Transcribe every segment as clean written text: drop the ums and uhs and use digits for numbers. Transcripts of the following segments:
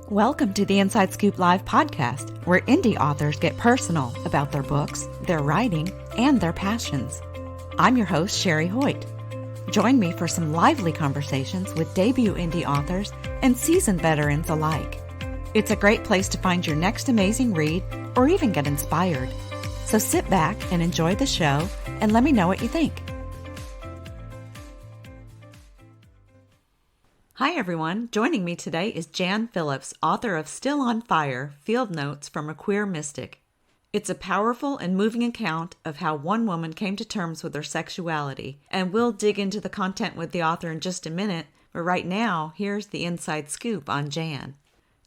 Welcome to the Inside Scoop Live podcast, where indie authors get personal about their books, their writing, and their passions. I'm your host, Sherry Hoyt. Join me for some lively conversations with debut indie authors and seasoned veterans alike. It's a great place to find your next amazing read or even get inspired. So sit back and enjoy the show and let me know what you think. Hi everyone, joining me today is Jan Phillips, author of Still on Fire, Field Notes from a Queer Mystic. It's a powerful and moving account of how one woman came to terms with her sexuality, and we'll dig into the content with the author in just a minute, but right now, here's the inside scoop on Jan.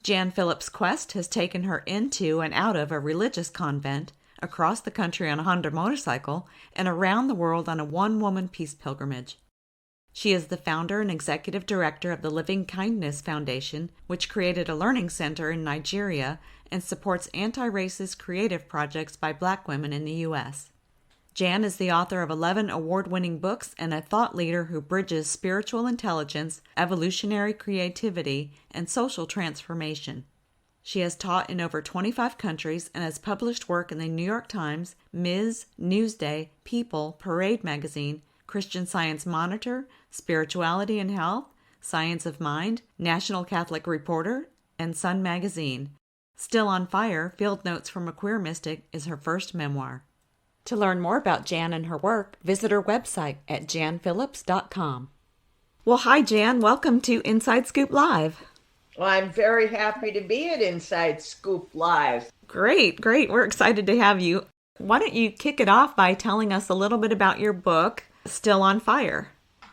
Jan Phillips' quest has taken her into and out of a religious convent, across the country on a Honda motorcycle, and around the world on a one-woman peace pilgrimage. She is the founder and executive director of the Livingkindness Foundation, which created a learning center in Nigeria and supports anti-racist creative projects by Black women in the U.S. Jan is the author of 11 award-winning books and a thought leader who bridges spiritual intelligence, evolutionary creativity, and social transformation. She has taught in over 25 countries and has published work in the New York Times, Ms., Newsday, People, Parade Magazine, Christian Science Monitor, Spirituality and Health, Science of Mind, National Catholic Reporter, and Sun Magazine. Still on Fire, Field Notes from a Queer Mystic is her first memoir. To learn more about Jan and her work, visit her website at janphillips.com. Well, hi Jan, welcome to Inside Scoop Live. Well, I'm very happy to be at Inside Scoop Live. Great. We're excited to have you. Why don't you kick it off by telling us a little bit about your book, Still on Fire?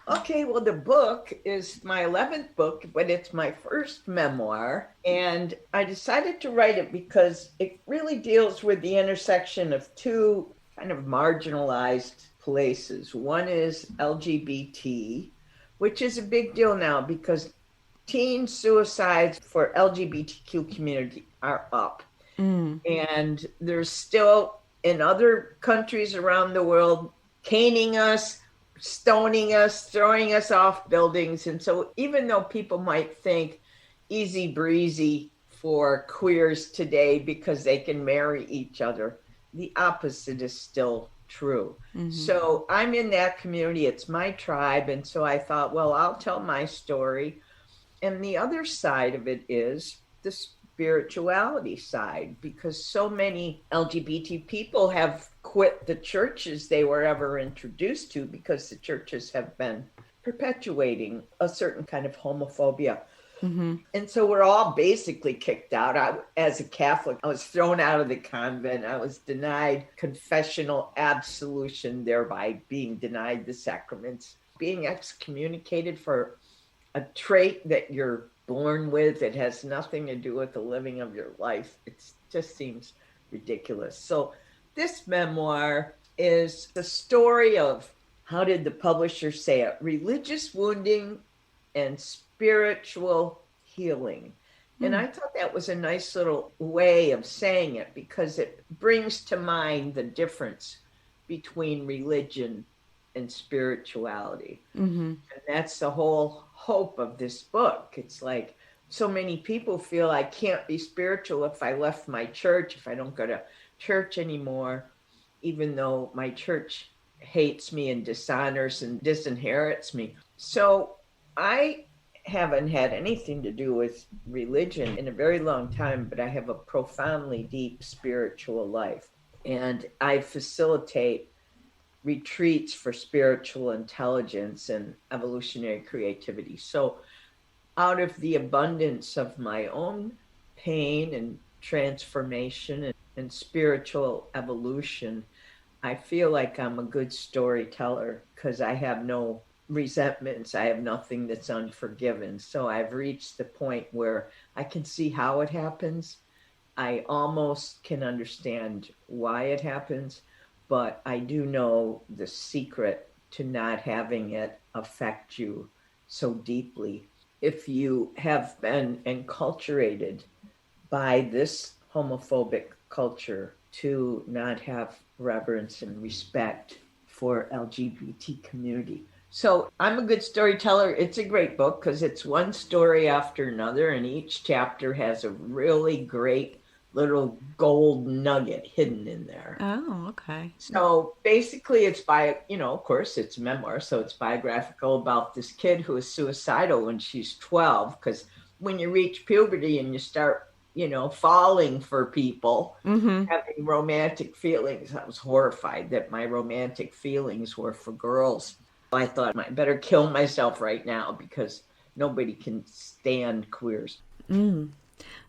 Okay, well, the book is my 11th book, but it's my first memoir. And I decided to write it because it really deals with the intersection of two kind of marginalized places. One is LGBT, which is a big deal now because teen suicides for LGBTQ community are up. And there's still, in other countries around the world, caning us, stoning us, throwing us off buildings. And so even though people might think easy breezy for queers today because they can marry each other, the opposite is still true. So I'm in that community. It's my tribe. And so I thought, well, I'll tell my story. And the other side of it is the spirituality side, because so many LGBT people have quit the churches they were ever introduced to because the churches have been perpetuating a certain kind of homophobia. And so we're all basically kicked out. As a Catholic, I was thrown out of the convent. I was denied confessional absolution, thereby being denied the sacraments, being excommunicated for a trait that you're born with. It has nothing to do with the living of your life. It just seems ridiculous. So this memoir is the story of, how did the publisher say it? Religious wounding and spiritual healing. And I thought that was a nice little way of saying it because it brings to mind the difference between religion and spirituality. And that's the whole hope of this book. It's like so many people feel I can't be spiritual if I left my church, if I don't go to church anymore, even though my church hates me and dishonors and disinherits me. So I haven't had anything to do with religion in a very long time, but I have a profoundly deep spiritual life. And I facilitate retreats for spiritual intelligence and evolutionary creativity. So out of the abundance of my own pain and transformation and spiritual evolution, I feel like I'm a good storyteller because I have no resentments. I have nothing that's unforgiven. So I've reached the point where I can see how it happens. I almost can understand why it happens, but I do know the secret to not having it affect you so deeply. If you have been enculturated by this homophobic culture to not have reverence and respect for LGBT community, So I'm a good storyteller. It's a great book because it's one story after another, and each chapter has a really great little gold nugget hidden in there. Oh, okay. So basically, it's of course, it's a memoir. So it's biographical about this kid who is suicidal when she's 12. Because when you reach puberty and you start, falling for people, Mm-hmm. having romantic feelings, I was horrified that my romantic feelings were for girls. I thought I better kill myself right now because nobody can stand queers. Mm.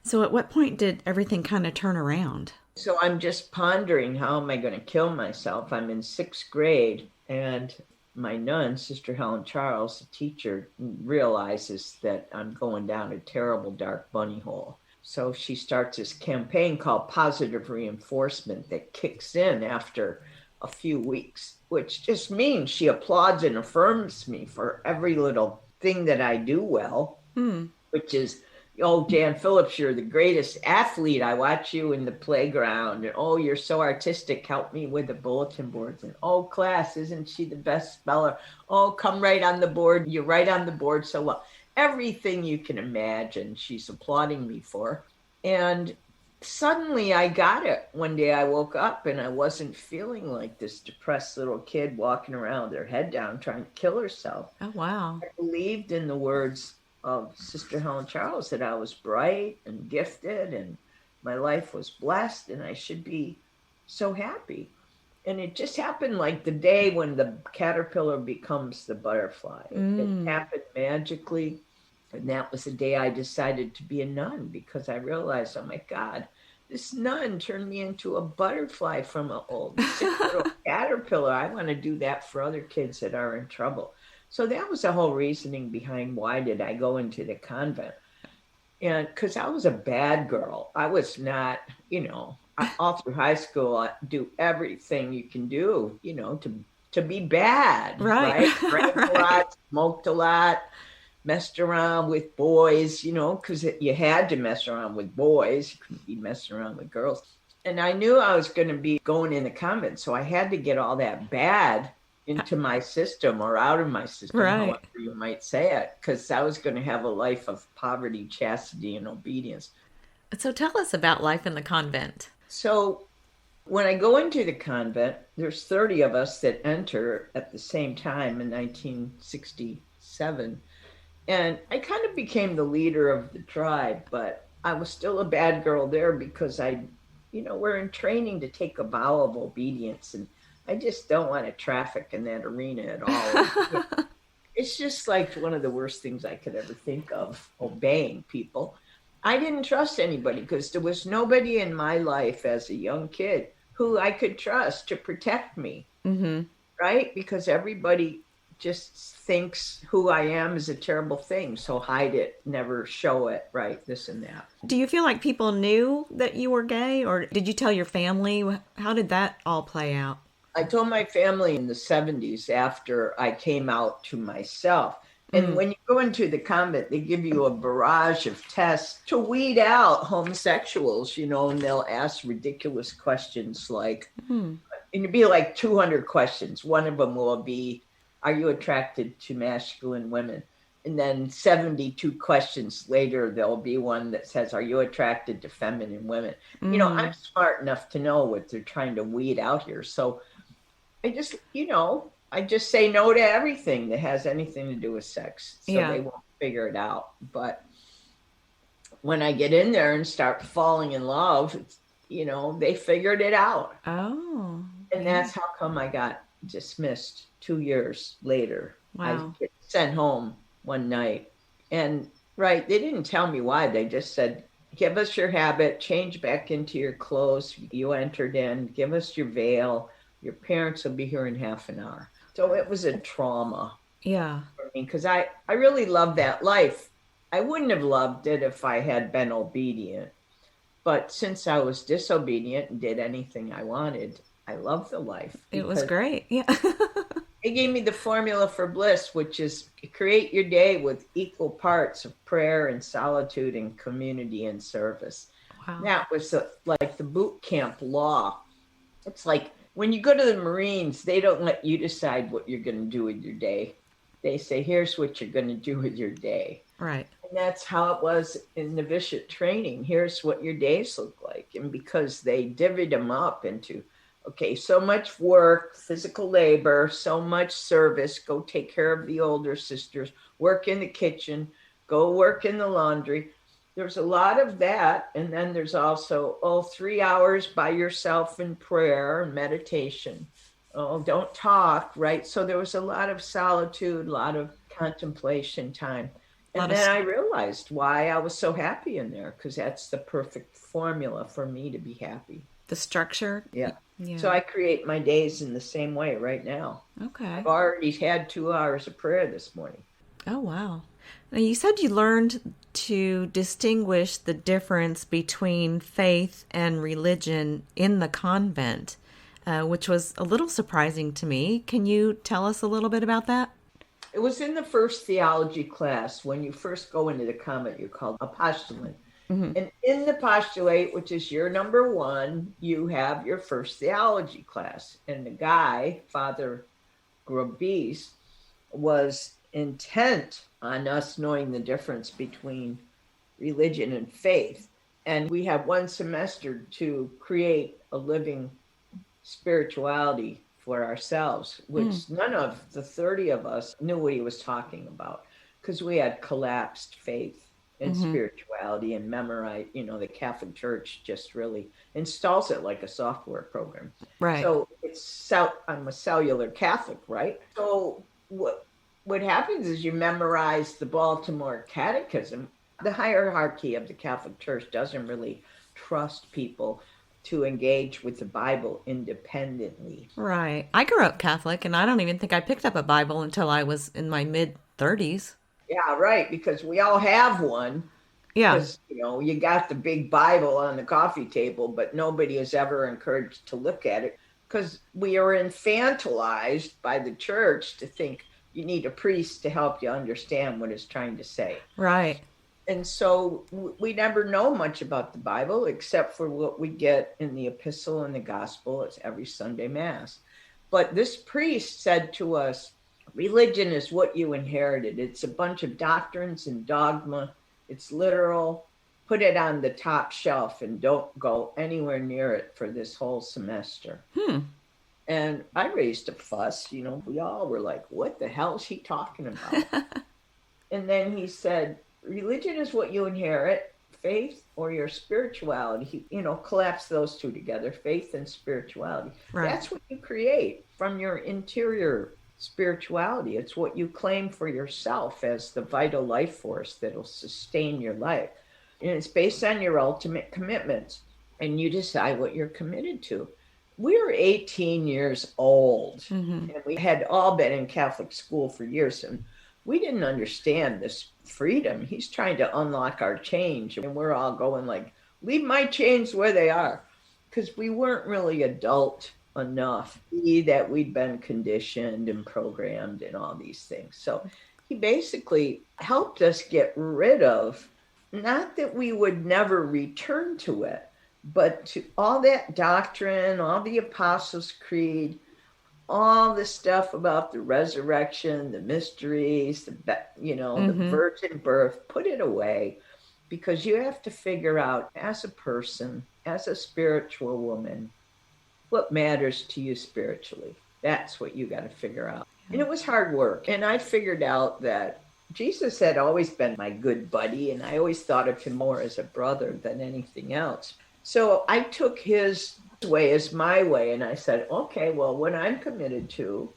So at what point did everything kind of turn around? So I'm just pondering, how am I going to kill myself? I'm in sixth grade, and my nun, Sister Helen Charles, the teacher, realizes that I'm going down a terrible dark bunny hole. So she starts this campaign called Positive Reinforcement that kicks in after a few weeks, which just means she applauds and affirms me for every little thing that I do well, Hmm. which is, oh, Jan Phillips, you're the greatest athlete. I watch you in the playground. And oh, you're so artistic. Help me with the bulletin boards. And oh, class, isn't she the best speller? Oh, come right on the board. You're right on the board so well. Everything you can imagine, she's applauding me for. And suddenly I got it. One day I woke up and I wasn't feeling like this depressed little kid walking around with her head down trying to kill herself. Oh, wow. I believed in the words of Sister Helen Charles that I was bright and gifted and my life was blessed and I should be so happy. And it just happened like the day when the caterpillar becomes the butterfly. It happened magically. And that was the day I decided to be a nun, because I realized, oh my God, this nun turned me into a butterfly from an old sick little caterpillar. I want to do that for other kids that are in trouble. So that was the whole reasoning behind why did I go into the convent. And because I was a bad girl. I was not, all through high school, I do everything you can do, to be bad, Right. right? Drank a lot, smoked a lot, messed around with boys, because you had to mess around with boys. You couldn't be messing around with girls. And I knew I was going to be going in the convent. So I had to get all that bad into my system or out of my system, Right. however you might say it, because I was going to have a life of poverty, chastity, and obedience. So tell us about life in the convent. So when I go into the convent, there's 30 of us that enter at the same time in 1967. And I kind of became the leader of the tribe, but I was still a bad girl there because we're in training to take a vow of obedience. And I just don't want to traffic in that arena at all. It's just like one of the worst things I could ever think of, obeying people. I didn't trust anybody because there was nobody in my life as a young kid who I could trust to protect me, right? Because everybody just thinks who I am is a terrible thing. So hide it, never show it, right? This and that. Do you feel like people knew that you were gay, or did you tell your family? How did that all play out? I told my family in the 70s after I came out to myself. And when you go into the convent, they give you a barrage of tests to weed out homosexuals, and they'll ask ridiculous questions like, and it'd be like 200 questions. One of them will be, are you attracted to masculine women? And then 72 questions later, there'll be one that says, are you attracted to feminine women? I'm smart enough to know what they're trying to weed out here. So I just say no to everything that has anything to do with sex. So they won't figure it out. But when I get in there and start falling in love, they figured it out. Oh. And that's how come I got dismissed 2 years later. Wow. I get sent home one night. And they didn't tell me why. They just said, give us your habit, change back into your clothes you entered in, give us your veil. Your parents will be here in half an hour. So it was a trauma. Yeah. For me, because I really loved that life. I wouldn't have loved it if I had been obedient. But since I was disobedient and did anything I wanted, I loved the life. It was great. Yeah. It gave me the formula for bliss, which is create your day with equal parts of prayer and solitude and community and service. Wow. That was like the boot camp law. It's like when you go to the Marines, they don't let you decide what you're going to do with your day. they say, here's what you're going to do with your day. Right. And that's how it was in novitiate training. Here's what your days look like. And because they divvied them up into, okay, so much work, physical labor, so much service, go take care of the older sisters, work in the kitchen, go work in the laundry. There's a lot of that. And then there's also, 3 hours by yourself in prayer and meditation. Oh, don't talk, right? So there was a lot of solitude, a lot of contemplation time. And then I realized why I was so happy in there, because that's the perfect formula for me to be happy. The structure? Yeah. So I create my days in the same way right now. Okay. I've already had 2 hours of prayer this morning. Oh, wow. Now, you said you learned to distinguish the difference between faith and religion in the convent, which was a little surprising to me. Can you tell us a little bit about that? It was in the first theology class. When you first go into the convent, you're called a postulant. Mm-hmm. And in the postulate, which is year number 1, you have your first theology class. And the guy, Father Grobis, was intent on us knowing the difference between religion and faith. And we have 1 semester to create a living spirituality for ourselves, which none of the 30 of us knew what he was talking about, because we had collapsed faith and spirituality and memorize. The Catholic Church just really installs it like a software program. Right. So I'm a cellular Catholic, right? So what happens is you memorize the Baltimore Catechism. The hierarchy of the Catholic Church doesn't really trust people to engage with the Bible independently. Right. I grew up Catholic, and I don't even think I picked up a Bible until I was in my mid-30s. Yeah, right, because we all have one. Yeah. Because, you got the big Bible on the coffee table, but nobody is ever encouraged to look at it, because we are infantilized by the church to think you need a priest to help you understand what it's trying to say. Right. And so we never know much about the Bible except for what we get in the epistle and the gospel. It's every Sunday Mass. But this priest said to us, religion is what you inherited. It's a bunch of doctrines and dogma. It's literal. Put it on the top shelf and don't go anywhere near it for this whole semester. And I raised a fuss. We all were like, what the hell is he talking about? And then he said, religion is what you inherit, faith or your spirituality. Collapse those two together, faith and spirituality. Right. That's what you create from your interior spirituality. It's what you claim for yourself as the vital life force that'll sustain your life. And it's based on your ultimate commitments. And you decide what you're committed to. We were 18 years old, and we had all been in Catholic school for years, and we didn't understand this freedom. He's trying to unlock our change, and we're all going like, leave my chains where they are, because we weren't really adult enough that we'd been conditioned and programmed and all these things. So he basically helped us get rid of, not that we would never return to it, but to all that doctrine, all the Apostles' Creed, all the stuff about the resurrection, the mysteries, the virgin birth, put it away, because you have to figure out as a person, as a spiritual woman, what matters to you spiritually. That's what you got to figure out. And it was hard work. And I figured out that Jesus had always been my good buddy, and I always thought of him more as a brother than anything else. So I took his way as my way, and I said, okay, well, what I'm committed to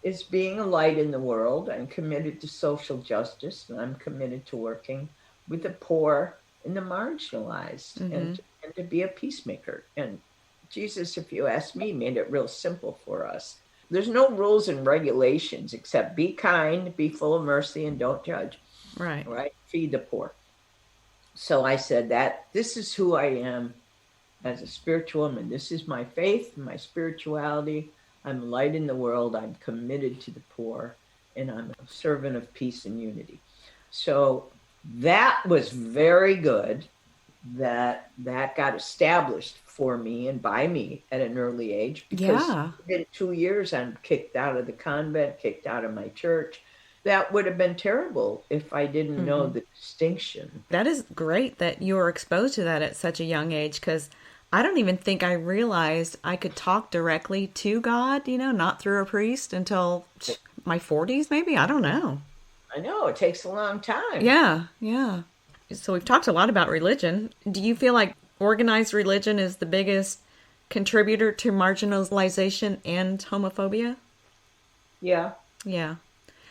is being a light in the world. I'm committed to social justice, and I'm committed to working with the poor and the marginalized, and to be a peacemaker. And Jesus, if you ask me, made it real simple for us. There's no rules and regulations except be kind, be full of mercy, and don't judge. Right. Feed the poor. So I said that this is who I am as a spiritual woman. This is my faith, my spirituality. I'm light in the world. I'm committed to the poor, and I'm a servant of peace and unity. So that was very good. That got established for me and by me at an early age, because in 2 years I'm kicked out of the convent, kicked out of my church, that would have been terrible if I didn't know the distinction. That is great that you were exposed to that at such a young age, because I don't even think I realized I could talk directly to God, not through a priest until my 40s, maybe. I don't know. I know, it takes a long time. Yeah, yeah. So we've talked a lot about religion. Do you feel like organized religion is the biggest contributor to marginalization and homophobia? Yeah. Yeah.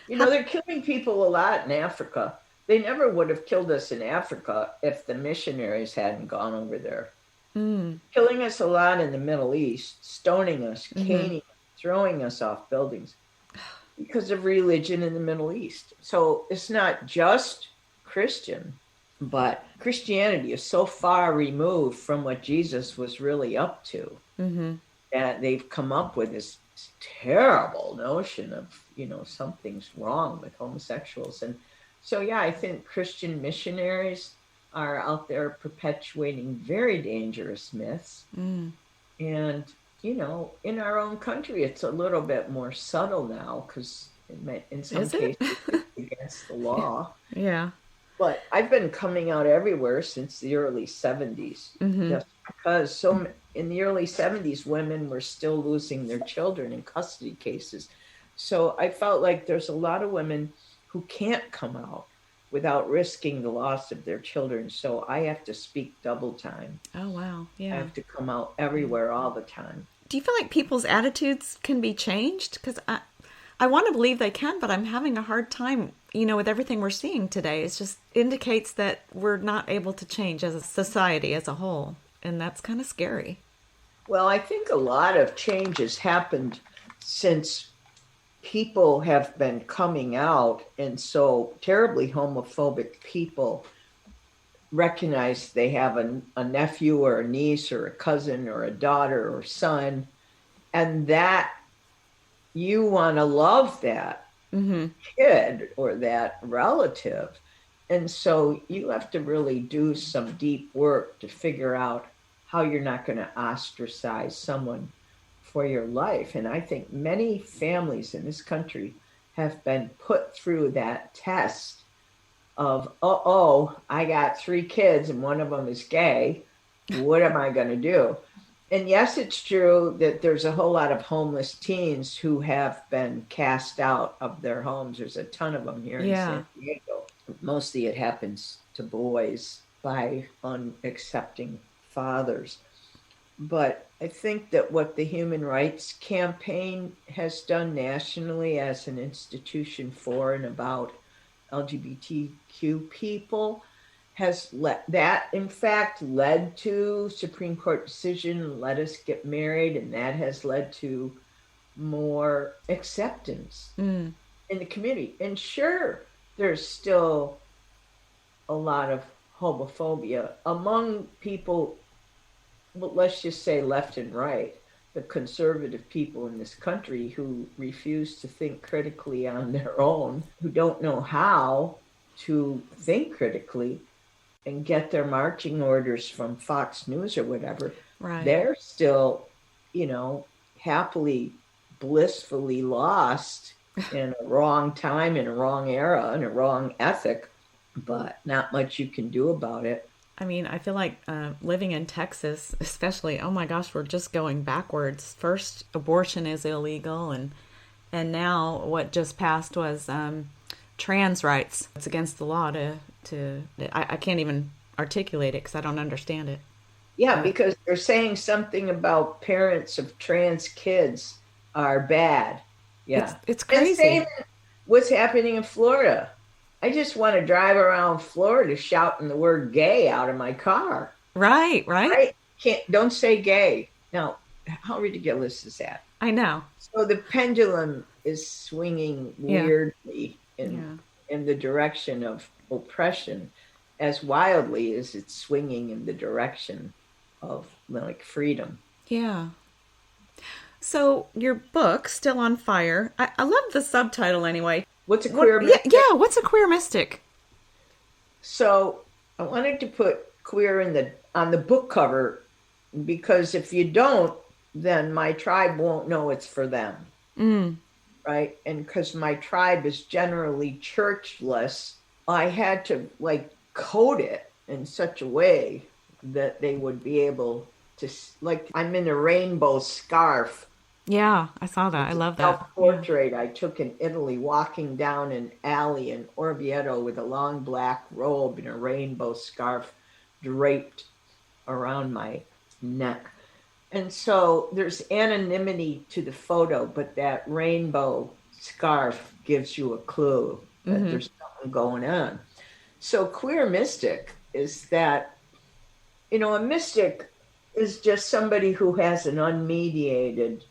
They're killing people a lot in Africa. They never would have killed us in Africa if the missionaries hadn't gone over there. Killing us a lot in the Middle East, stoning us, caning, throwing us off buildings because of religion in the Middle East. So it's not just Christian, but Christianity is so far removed from what Jesus was really up to that they've come up with this terrible notion of, something's wrong with homosexuals. And so, yeah, I think Christian missionaries are out there perpetuating very dangerous myths. And, in our own country, it's a little bit more subtle now because in some cases it's against the law. Yeah. But I've been coming out everywhere since the early 70s, just because in the early 70s, women were still losing their children in custody cases. So I felt like there's a lot of women who can't come out without risking the loss of their children. So I have to speak double time. Oh, wow. Yeah. I have to come out everywhere all the time. Do you feel like people's attitudes can be changed? Because I want to believe they can, but I'm having a hard time, with everything we're seeing today. It just indicates that we're not able to change as a society as a whole. And that's kind of scary. Well, I think a lot of change has happened since people have been coming out, and so terribly homophobic people recognize they have a nephew or a niece or a cousin or a daughter or son, and that you want to love that kid or that relative. And so you have to really do some deep work to figure out how you're not going to ostracize someone for your life. And I think many families in this country have been put through that test of, I got 3 kids and one of them is gay. What am I going to do? And yes, it's true that there's a whole lot of homeless teens who have been cast out of their homes. There's a ton of them here in San Diego. Mostly it happens to boys by unaccepting fathers. But I think that what the Human Rights Campaign has done nationally as an institution for and about LGBTQ people has in fact led to Supreme Court decision, let us get married, and that has led to more acceptance in the community. And sure, there's still a lot of homophobia among people, well, let's just say left and right, the conservative people in this country who refuse to think critically on their own, who don't know how to think critically and get their marching orders from Fox News or whatever. Right. They're still, happily, blissfully lost in a wrong time, in a wrong era, in a wrong ethic, but not much you can do about it. I mean, I feel like living in Texas, especially, oh my gosh, we're just going backwards. First, abortion is illegal, and now what just passed was trans rights. It's against the law I can't even articulate it because I don't understand it. Yeah, because they're saying something about parents of trans kids are bad. Yeah, it's crazy. And same what's happening in Florida. I just want to drive around Florida shouting the word gay out of my car. Right. Don't say gay. Now, how ridiculous is that? I know. So the pendulum is swinging weirdly in the direction of oppression as wildly as it's swinging in the direction of freedom. Yeah. So your book, Still on Fire, I love the subtitle anyway. What's a queer mystic? Yeah, what's a queer mystic? So I wanted to put queer on the book cover because if you don't, then my tribe won't know it's for them. right? And because my tribe is generally churchless, I had to like code it in such a way that they would be able to, like, I'm in a rainbow scarf. Yeah, I saw that. I It's a love that. Yeah. self-portrait I took in Italy, walking down an alley in Orvieto with a long black robe and a rainbow scarf draped around my neck. And so there's anonymity to the photo, but that rainbow scarf gives you a clue that Mm-hmm. there's something going on. So queer mystic is that, a mystic is just somebody who has an unmediated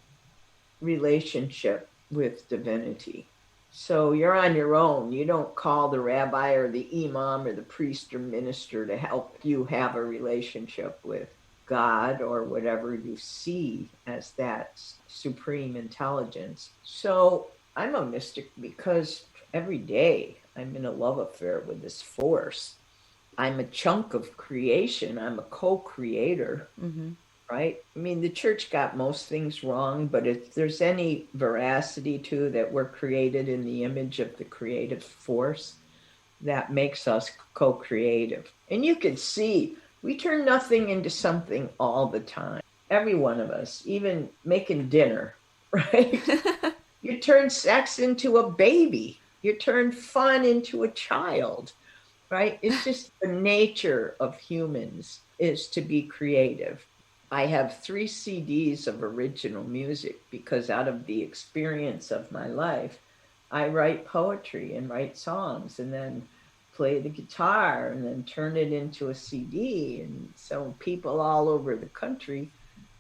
relationship with divinity. So you're on your own. You don't call the rabbi or the imam or the priest or minister to help you have a relationship with God or whatever you see as that supreme intelligence. So I'm a mystic because every day I'm in a love affair with this force. I'm a chunk of creation. I'm a co-creator, Mm-hmm. right? I mean, the church got most things wrong, but if there's any veracity to that, we're created in the image of the creative force that makes us co-creative. And you can see we turn nothing into something all the time. Every one of us, even making dinner, right? You turn sex into a baby. You turn fun into a child, right? It's just the nature of humans is to be creative. I have 3 CDs of original music because out of the experience of my life, I write poetry and write songs and then play the guitar and then turn it into a CD. And so people all over the country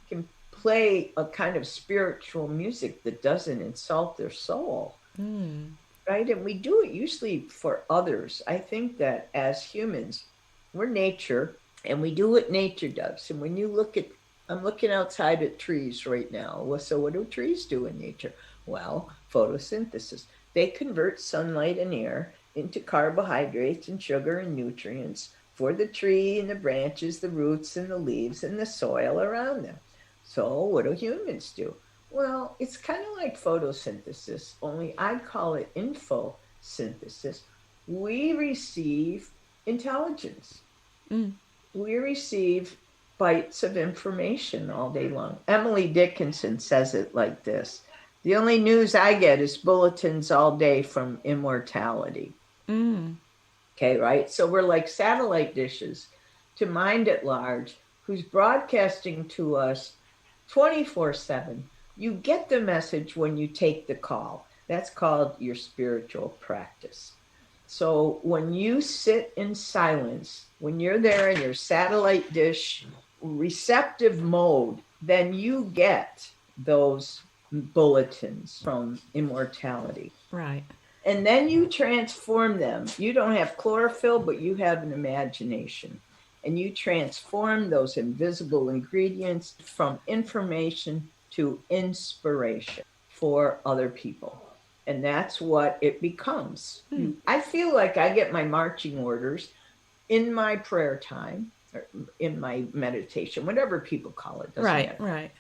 can play a kind of spiritual music that doesn't insult their soul. Mm. Right? And we do it usually for others. I think that as humans, we're nature and we do what nature does. And when you look at, I'm looking outside at trees right now. Well, so what do trees do in nature? Well, photosynthesis. They convert sunlight and air into carbohydrates and sugar and nutrients for the tree and the branches, the roots and the leaves and the soil around them. So what do humans do? Well, it's kind of like photosynthesis, only I'd call it infosynthesis. We receive intelligence. Mm. We receive bites of information all day long. Emily Dickinson says it like this: the only news I get is bulletins all day from immortality. Mm. Okay, right? So we're like satellite dishes to mind at large, who's broadcasting to us 24/7. You get the message when you take the call. That's called your spiritual practice. So when you sit in silence, when you're there in your satellite dish receptive mode, then you get those bulletins from immortality. Right. And then you transform them. You don't have chlorophyll, but you have an imagination. And you transform those invisible ingredients from information to inspiration for other people. And that's what it becomes. Mm. I feel like I get my marching orders in my prayer time, or in my meditation, whatever people call it, doesn't Right. matter. Right.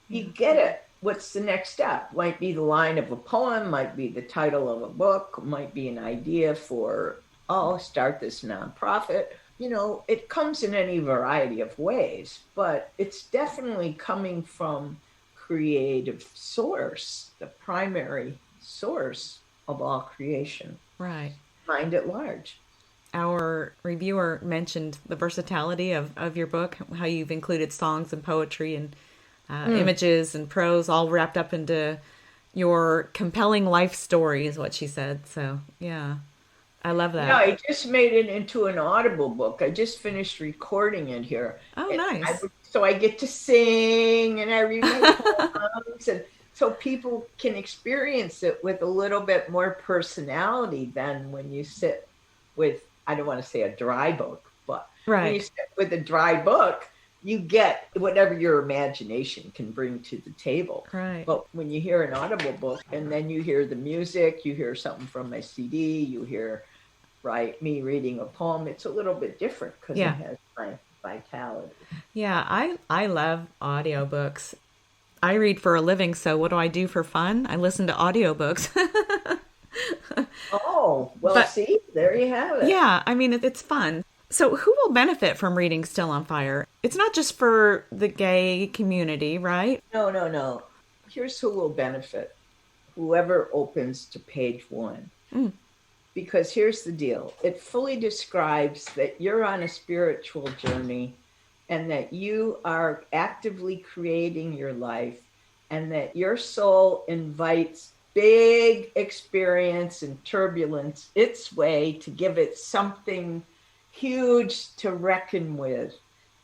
You get it. What's the next step? Might be the line of a poem, might be the title of a book, might be an idea for, oh, start this nonprofit. It comes in any variety of ways, but it's definitely coming from creative source, the primary source of all creation, Right. mind at large. Our reviewer mentioned the versatility of your book, how you've included songs and poetry and images and prose all wrapped up into your compelling life story is what she said. So, yeah, I love that. Yeah, I just made it into an Audible book. I just finished recording it here. Oh, And nice. so I get to sing and I read my poems. And so people can experience it with a little bit more personality than when you sit with, I don't want to say a dry book, but when you Right. sit with a dry book, you get whatever your imagination can bring to the table. Right. But when you hear an Audible book and then you hear the music, you hear something from my CD, you hear, right, me reading a poem, it's a little bit different because it Yeah. has my vitality. Yeah, I love audiobooks. I read for a living, so what do I do for fun? I listen to audiobooks. Oh, well, But see, there you have it. yeah, I mean, it's fun. So, who will benefit from reading Still on Fire? It's not just for the gay community, right? No, no, no. Here's who will benefit: whoever opens to page one. Mm. Because here's the deal, it fully describes that you're on a spiritual journey and that you are actively creating your life and that your soul invites big experience and turbulence its way to give it something huge to reckon with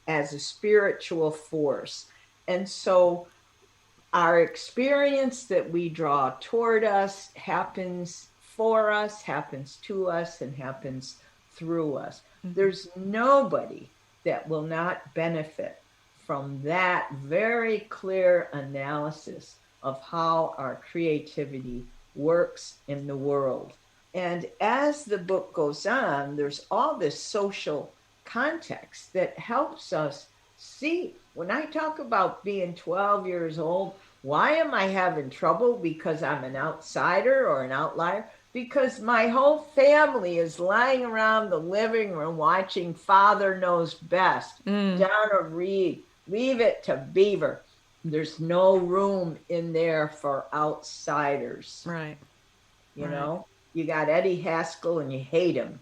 as a spiritual force. And so our experience that we draw toward us happens for us, happens to us, and happens through us. Mm-hmm. There's nobody that will not benefit from that very clear analysis of how our creativity works in the world. And as the book goes on, there's all this social context that helps us see. When I talk about being 12 years old, why am I having trouble? Because I'm an outsider or an outlier? Because my whole family is lying around the living room watching Father Knows Best. Donna Reed, Leave It to Beaver. There's no room in there for outsiders. Right. You know, you got Eddie Haskell and you hate him.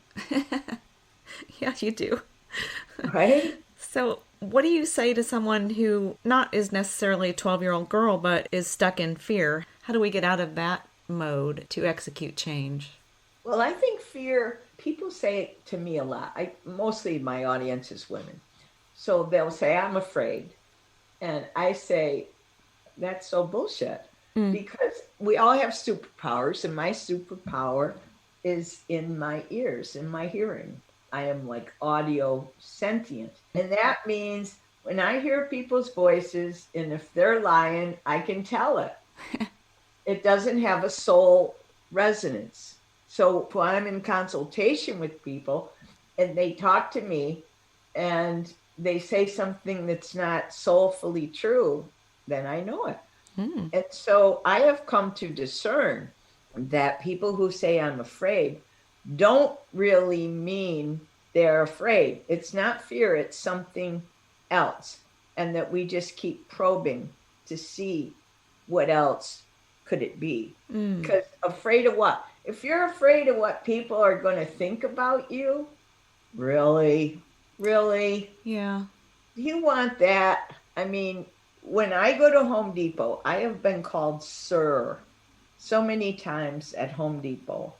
Yeah, you do. Right? So, what do you say to someone who not is necessarily a 12-year-old girl, but is stuck in fear? How do we get out of that mode to execute change? Well, I think fear, people say it to me a lot. Mostly my audience is women. So they'll say, I'm afraid. And I say, that's so bullshit. Because we all have superpowers, and my superpower is in my ears, in my hearing. I am like audio sentient. And that means when I hear people's voices, and if they're lying, I can tell it. It doesn't have a soul resonance. So when I'm in consultation with people and they talk to me and they say something that's not soulfully true, then I know it. And so I have come to discern that people who say I'm afraid don't really mean they're afraid. It's not fear, it's something else. And that we just keep probing to see what else could it be. Because afraid of what? If you're afraid of what people are going to think about you, really? Yeah. Do you want that? I mean, when I go to Home Depot, I have been called sir so many times at Home Depot.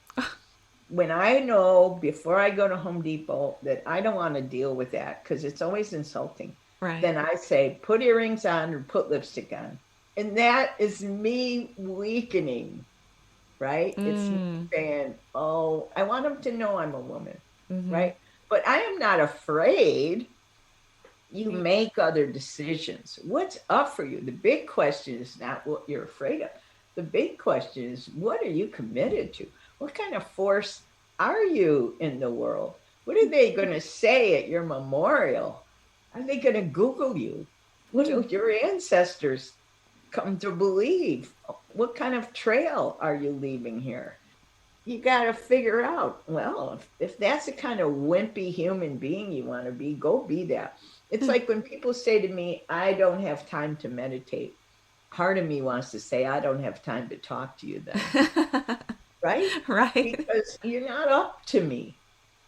When I know before I go to Home Depot that I don't want to deal with that because it's always insulting, then I say, put earrings on or put lipstick on. And that is me weakening, right? It's me saying, oh, I want them to know I'm a woman, right? But I am not afraid. You make other decisions. What's up for you? The big question is not what you're afraid of. The big question is, what are you committed to? What kind of force are you in the world? What are they going to say at your memorial? Are they going to Google you? What do your ancestors come to believe? What kind of trail are you leaving here? You got to figure out, well, if that's the kind of wimpy human being you want to be, go be that. It's like when people say to me, I don't have time to meditate. Part of me wants to say, I don't have time to talk to you then. Right? Because you're not up to me.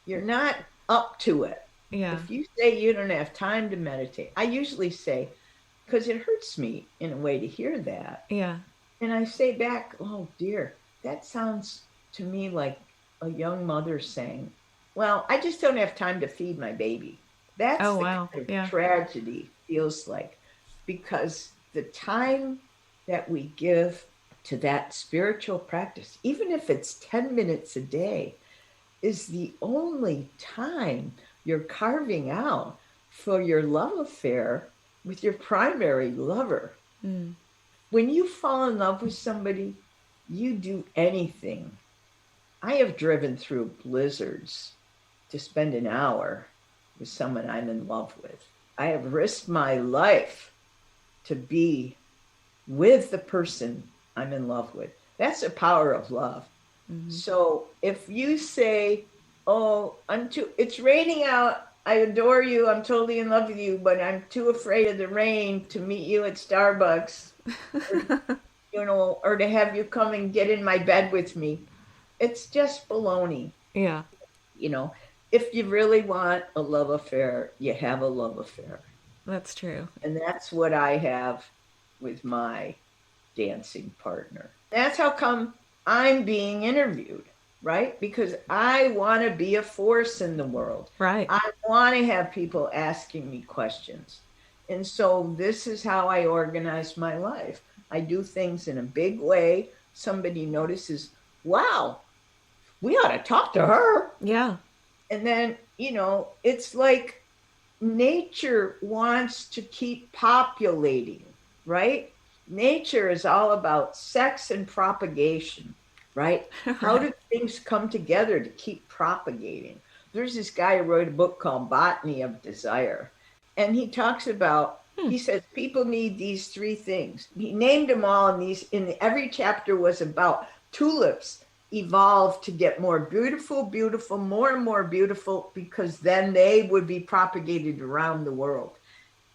You're not up to it. Yeah. If you say you don't have time to meditate, I usually say, because it hurts me in a way to hear that. Yeah. And I say back, oh dear, that sounds to me like a young mother saying, well, I just don't have time to feed my baby. That's kind of tragedy feels like, because the time that we give to that spiritual practice, even if it's 10 minutes a day, is the only time you're carving out for your love affair with your primary lover. When you fall in love with somebody, you do anything. I have driven through blizzards to spend an hour with someone I'm in love with. I have risked my life to be with the person I'm in love with. That's the power of love. Mm-hmm. So if you say, oh, it's raining out, I adore you, I'm totally in love with you, but I'm too afraid of the rain to meet you at Starbucks, or to have you come and get in my bed with me. It's just baloney. Yeah. If you really want a love affair, you have a love affair. That's true. And that's what I have with my dancing partner. That's how come I'm being interviewed, right? Because I want to be a force in the world. Right. I want to have people asking me questions. And so this is how I organize my life. I do things in a big way. Somebody notices, wow, we ought to talk to her. Yeah. And then, it's like nature wants to keep populating, right? Nature is all about sex and propagation, right? How do things come together to keep propagating? There's this guy who wrote a book called Botany of Desire. And he talks about, he says, people need these three things. He named them all, and every chapter was about tulips evolved to get more beautiful, more and more beautiful, because then they would be propagated around the world.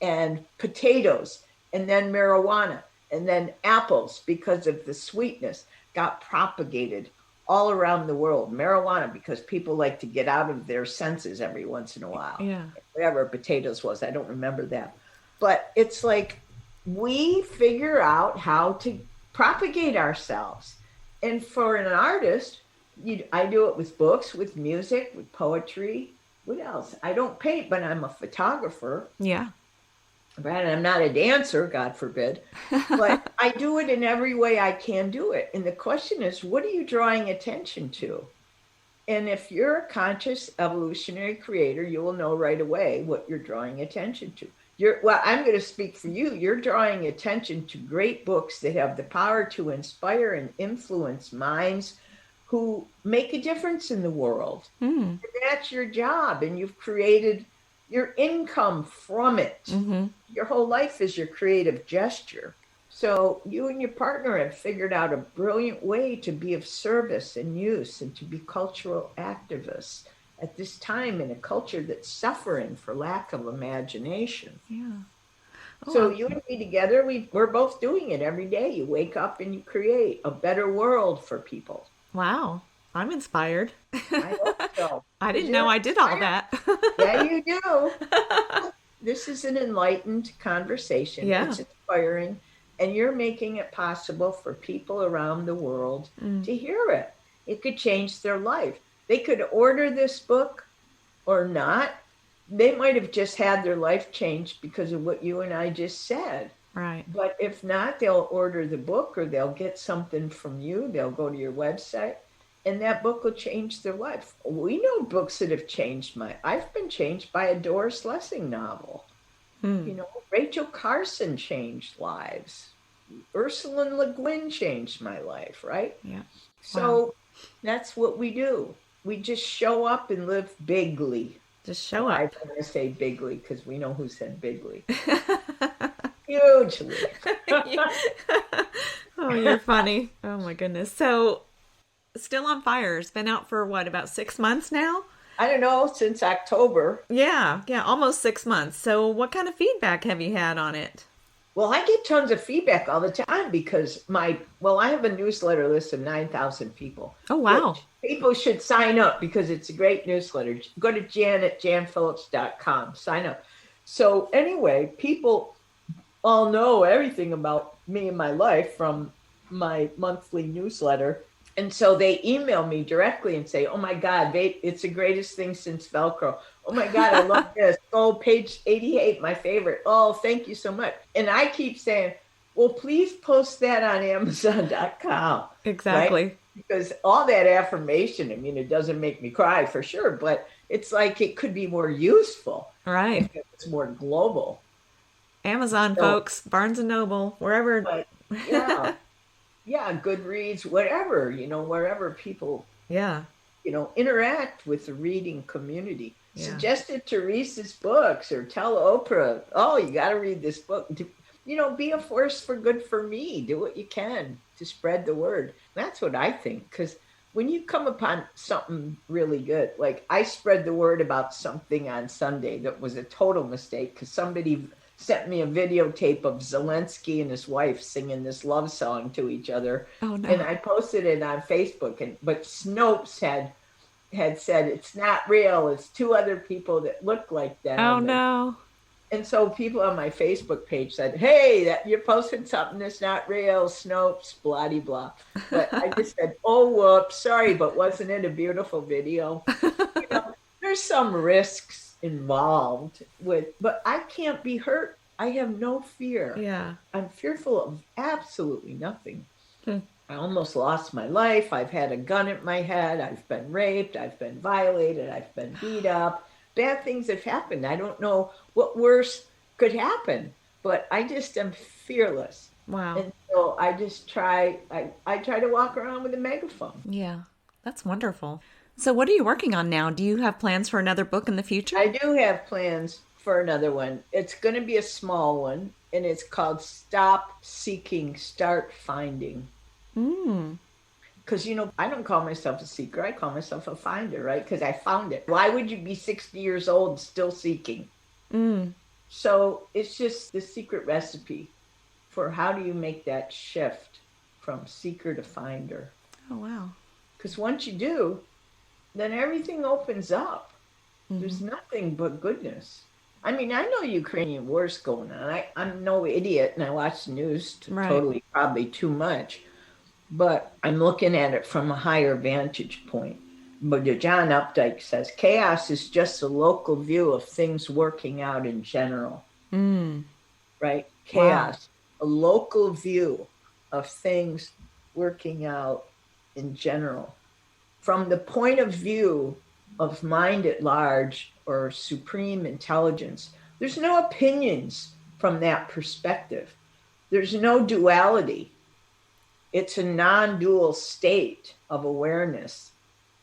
And potatoes, and then marijuana, and then apples, because of the sweetness, got propagated all around the world. Marijuana, because people like to get out of their senses every once in a while. Yeah. Whatever potatoes was, I don't remember that. But it's like we figure out how to propagate ourselves. And for an artist, I do it with books, with music, with poetry. What else? I don't paint, but I'm a photographer. Yeah. Right? I'm not a dancer, God forbid. But I do it in every way I can do it. And the question is, what are you drawing attention to? And if you're a conscious evolutionary creator, you will know right away what you're drawing attention to. I'm going to speak for you. You're drawing attention to great books that have the power to inspire and influence minds who make a difference in the world. And that's your job. And you've created your income from it. Mm-hmm. Your whole life is your creative gesture. So you and your partner have figured out a brilliant way to be of service and use and to be cultural activists at this time in a culture that's suffering for lack of imagination. Yeah. So you and me together, we're both doing it every day. You wake up and you create a better world for people. Wow. I'm inspired. I hope so. I didn't know I did all that. Yeah, you do. This is an enlightened conversation. Yeah. It's inspiring. And you're making it possible for people around the world to hear it. It could change their life. They could order this book or not. They might have just had their life changed because of what you and I just said. Right. But if not, they'll order the book or they'll get something from you. They'll go to your website and that book will change their life. We know books that have changed I've been changed by a Doris Lessing novel. Rachel Carson changed lives. Ursula Le Guin changed my life, right? Yeah. So that's what we do. We just show up and live bigly. Just show up. I don't want to say bigly because we know who said bigly. Hugely. Oh, you're funny. Oh my goodness. So Still on Fire has been out for what, about 6 months now? I don't know, since October. Yeah, almost 6 months. So what kind of feedback have you had on it? Well, I get tons of feedback all the time because I have a newsletter list of 9,000 people. Oh, wow. People should sign up because it's a great newsletter. Go to janphillips.com, sign up. So anyway, people all know everything about me and my life from my monthly newsletter. And so they email me directly and say, oh my God, it's the greatest thing since Velcro. Oh my God, I love this. Oh, page 88, my favorite. Oh, thank you so much. And I keep saying, well, please post that on Amazon.com. Exactly. Right? Because all that affirmation, it doesn't make me cry for sure, but it's like it could be more useful. Right. If it's more global. Amazon, folks, Barnes & Noble, wherever. But, yeah. Yeah, Goodreads, whatever, wherever people, interact with the reading community. Yeah. Suggested Teresa's books or tell Oprah, oh, you got to read this book. be a force for good for me. Do what you can to spread the word. That's what I think. Because when you come upon something really good, like I spread the word about something on Sunday that was a total mistake because somebody sent me a videotape of Zelensky and his wife singing this love song to each other. Oh, And no. I posted it on Facebook. But Snopes had said it's not real. It's two other people that look like Oh, them. no. And so people on my Facebook page said, "Hey, that you're posting something that's not real, Snopes, blah de blah." But I just said, "Oh, whoops, sorry, but wasn't it a beautiful video?" There's some risks involved but I can't be hurt. I have no fear. Yeah. I'm fearful of absolutely nothing. Hmm. I almost lost my life. I've had a gun at my head. I've been raped. I've been violated. I've been beat up. Bad things have happened. I don't know what worse could happen, but I just am fearless. Wow. And so I just I try to walk around with a megaphone. Yeah. That's wonderful. So, what are you working on now? Do you have plans for another book in the future? I do have plans for another one. It's going to be a small one, and it's called Stop Seeking, Start Finding. Mm. Because, I don't call myself a seeker. I call myself a finder, right? Because I found it. Why would you be 60 years old still seeking? Mm. So it's just the secret recipe for how do you make that shift from seeker to finder. Oh, wow. Because once you do, then everything opens up. There's Mm-hmm. nothing but goodness. I mean, I know Ukrainian war's going on. I'm no idiot, and I watch the news Right. totally, probably too much. But I'm looking at it from a higher vantage point. But John Updike says chaos is just a local view of things working out in general, Mm. right? Wow. Chaos, a local view of things working out in general. From the point of view of mind at large or supreme intelligence, there's no opinions from that perspective. There's no duality. It's a non-dual state of awareness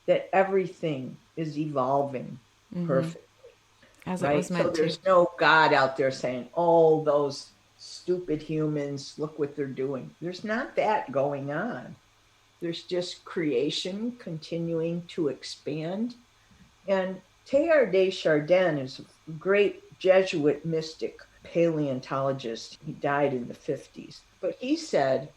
that everything is evolving Mm-hmm. perfectly, As it was right? So meant to. there's no God out there saying, "Oh, those stupid humans, look what they're doing." There's not that going on. There's just creation continuing to expand. And Teilhard de Chardin is a great Jesuit mystic paleontologist. He died in the 50s. But he said,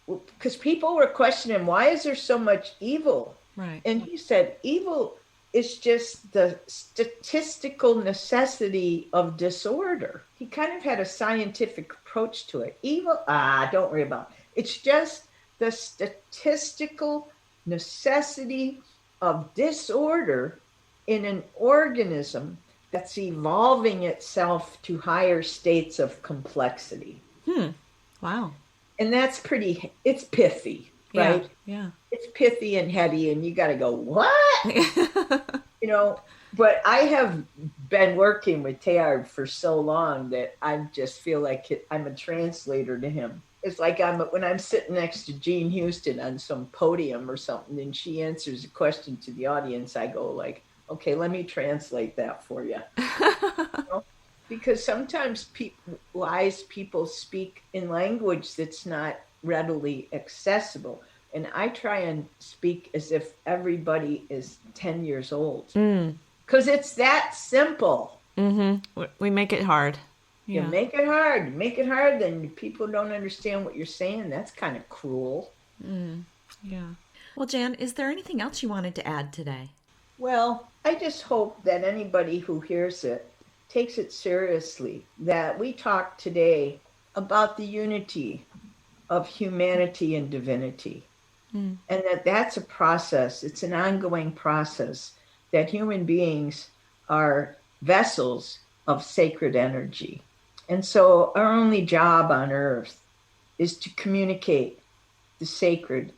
because people were questioning, why is there so much evil? Right. And he said, evil is just the statistical necessity of disorder. He kind of had a scientific approach to it. Evil, don't worry about it. It's just the statistical necessity of disorder in an organism that's evolving itself to higher states of complexity. Hmm. Wow. And it's pithy, Yeah. right? Yeah. It's pithy and heady, and you got to go, what? You know, but I have been working with Teilhard for so long that I just feel like I'm a translator to him. It's like when I'm sitting next to Jean Houston on some podium or something, and she answers a question to the audience, I go like, okay, let me translate that for you. You know? Because sometimes wise people speak in language that's not readily accessible. And I try and speak as if everybody is 10 years old. Mm. Because it's that simple. Mm-hmm. We make it hard. You Yeah. make it hard, then people don't understand what you're saying. That's kind of cruel. Mm. Yeah. Well, Jan, is there anything else you wanted to add today? Well, I just hope that anybody who hears it takes it seriously, that we talk today about the unity of humanity and divinity. Mm. And that's a process. It's an ongoing process that human beings are vessels of sacred energy. And so our only job on earth is to communicate the sacred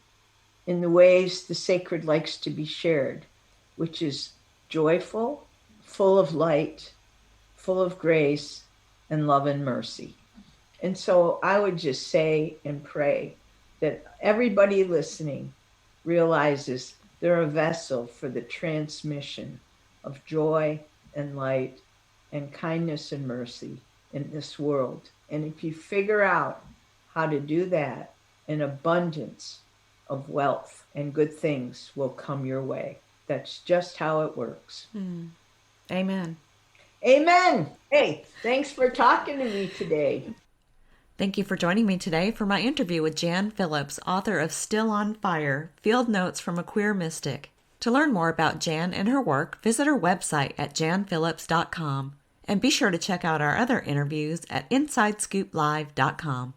in the ways the sacred likes to be shared, which is joyful, full of light, full of grace, and love and mercy. And so I would just say and pray that everybody listening realizes they're a vessel for the transmission of joy and light and kindness and mercy in this world. And if you figure out how to do that, an abundance of wealth and good things will come your way. That's just how it works. Amen. Amen. Hey, thanks for talking to me today. Thank you for joining me today for my interview with Jan Phillips, author of Still on Fire, Field Notes from a Queer Mystic. To learn more about Jan and her work, visit her website at janphillips.com. And be sure to check out our other interviews at InsideScoopLive.com.